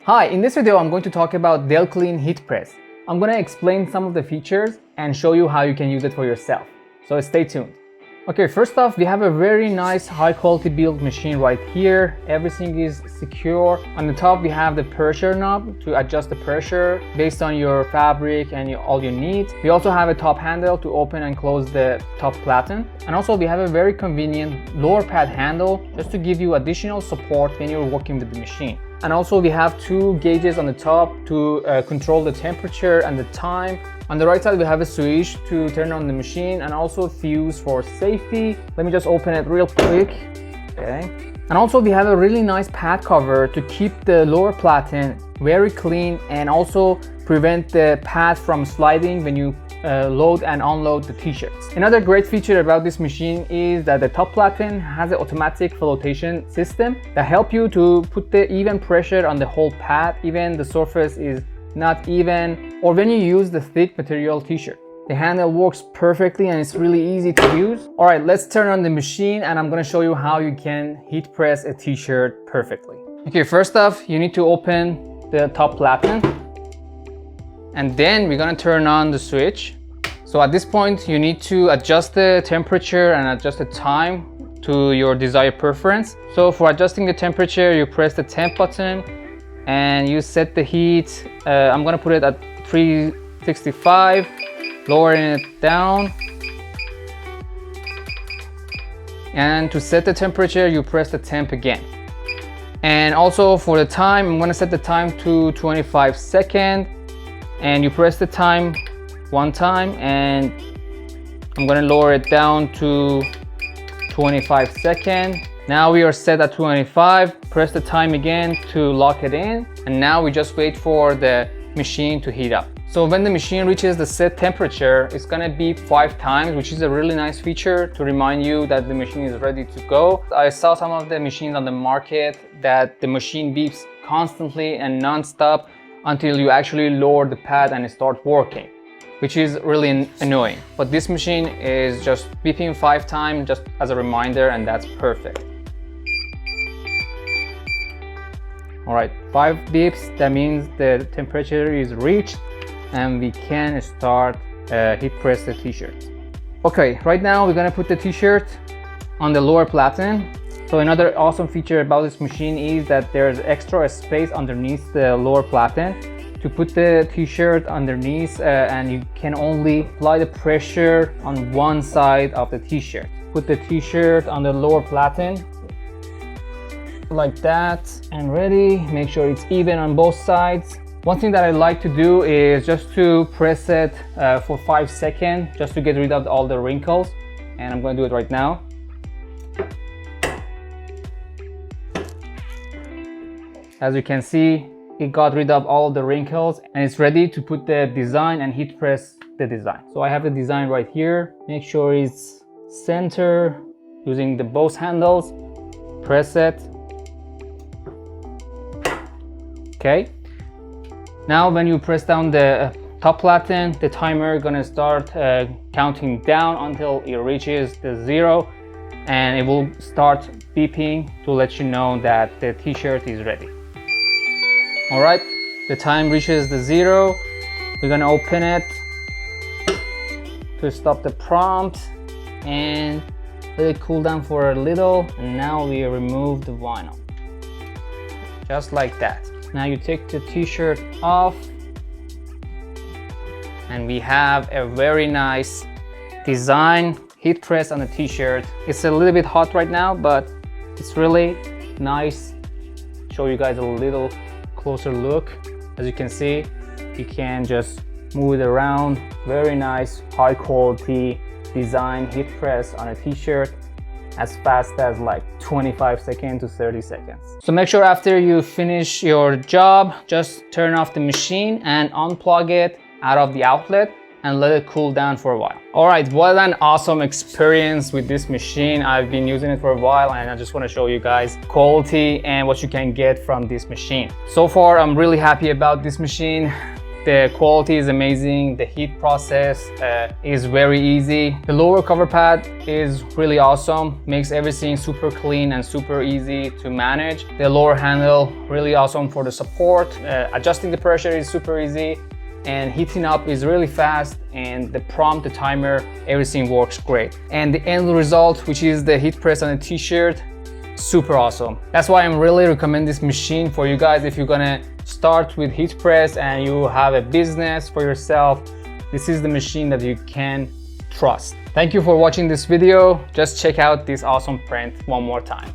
Hi, in this video I'm going to talk about Delclynee Heat Press. I'm going to explain some of the features and show you how you can use it for yourself. So stay tuned. Okay, first off, we have a very nice high quality build machine right here. Everything is secure. On the top we have the pressure knob to adjust the pressure based on your fabric and all you need. We also have a top handle to open and close the top platen. And also we have a very convenient lower pad handle just to give you additional support when you're working with the machine. And also we have two gauges on the top to control the temperature and the time. On the right side we have a switch to turn on the machine and also a fuse for safety. Let me just open it real quick. Okay. And also we have a really nice pad cover to keep the lower platen very clean and also prevent the pad from sliding when you load and unload the t-shirts. Another great feature about this machine is that the top platen has an automatic flotation system that helps you to put the even pressure on the whole pad, even the surface is not even, or when you use the thick material t-shirt. The handle works perfectly and it's really easy to use. Alright, let's turn on the machine and I'm going to show you how you can heat press a t-shirt perfectly. Okay, first off you need to open the top platen and then we're going to turn on the switch. So at this point you need to adjust the temperature and adjust the time to your desired preference. So for adjusting the temperature you press the temp button and you set the heat. I'm gonna put it at 365, lowering it down. And to set the temperature, you press the temp again. And also for the time, I'm gonna set the time to 25 seconds. And you press the time one time and I'm gonna lower it down to 25 seconds. Now we are set at 25, press the time again to lock it in, and now we just wait for the machine to heat up. So when the machine reaches the set temperature, it's gonna beep 5 times, which is a really nice feature to remind you that the machine is ready to go. I saw some of the machines on the market that the machine beeps constantly and non-stop until you actually lower the pad and it starts working, which is really annoying. But this machine is just beeping 5 times just as a reminder, and that's perfect. Alright, 5 beeps, that means the temperature is reached and we can start heat press the t-shirt. Okay, right now we're gonna put the t-shirt on the lower platen. So another awesome feature about this machine is that there's extra space underneath the lower platen to put the t-shirt underneath and you can only apply the pressure on one side of the t-shirt. Put the t-shirt on the lower platen like that and ready. Make sure it's even on both sides. One thing that I like to do is just to press it for 5 seconds just to get rid of all the wrinkles, and I'm going to do it right now. As you can see, it got rid of all the wrinkles and it's ready to put the design and heat press the design. So I have the design right here. Make sure it's center using the both handles. Press it. Okay. Now when you press down the top platen, the timer gonna start counting down until it reaches the 0, and it will start beeping to let you know that the t-shirt is ready. Alright, the time reaches the 0. We're gonna open it to stop the prompt and let it cool down for a little, and now we remove the vinyl. Just like that. Now you take the t-shirt off and we have a very nice design heat press on the t-shirt. It's a little bit hot right now, but it's really nice. Show you guys a little closer look. As you can see, you can just move it around. Very nice, high quality design heat press on a t-shirt as fast as like 25 seconds to 30 seconds. So make sure after you finish your job, just turn off the machine and unplug it out of the outlet and let it cool down for a while. Alright, what an awesome experience with this machine. I've been using it for a while and I just want to show you guys quality and what you can get from this machine. So far, I'm really happy about this machine. The quality is amazing. The heat process is very easy. The lower cover pad is really awesome. Makes everything super clean and super easy to manage. The lower handle, really awesome for the support. Adjusting the pressure is super easy. And heating up is really fast, and the prompt, the timer, everything works great. And the end result, which is the heat press on a t-shirt, super awesome. That's why I'm really recommend this machine for you guys. If you're gonna start with heat press and you have a business for yourself, this is the machine that you can trust. Thank you for watching this video. Just check out this awesome print one more time.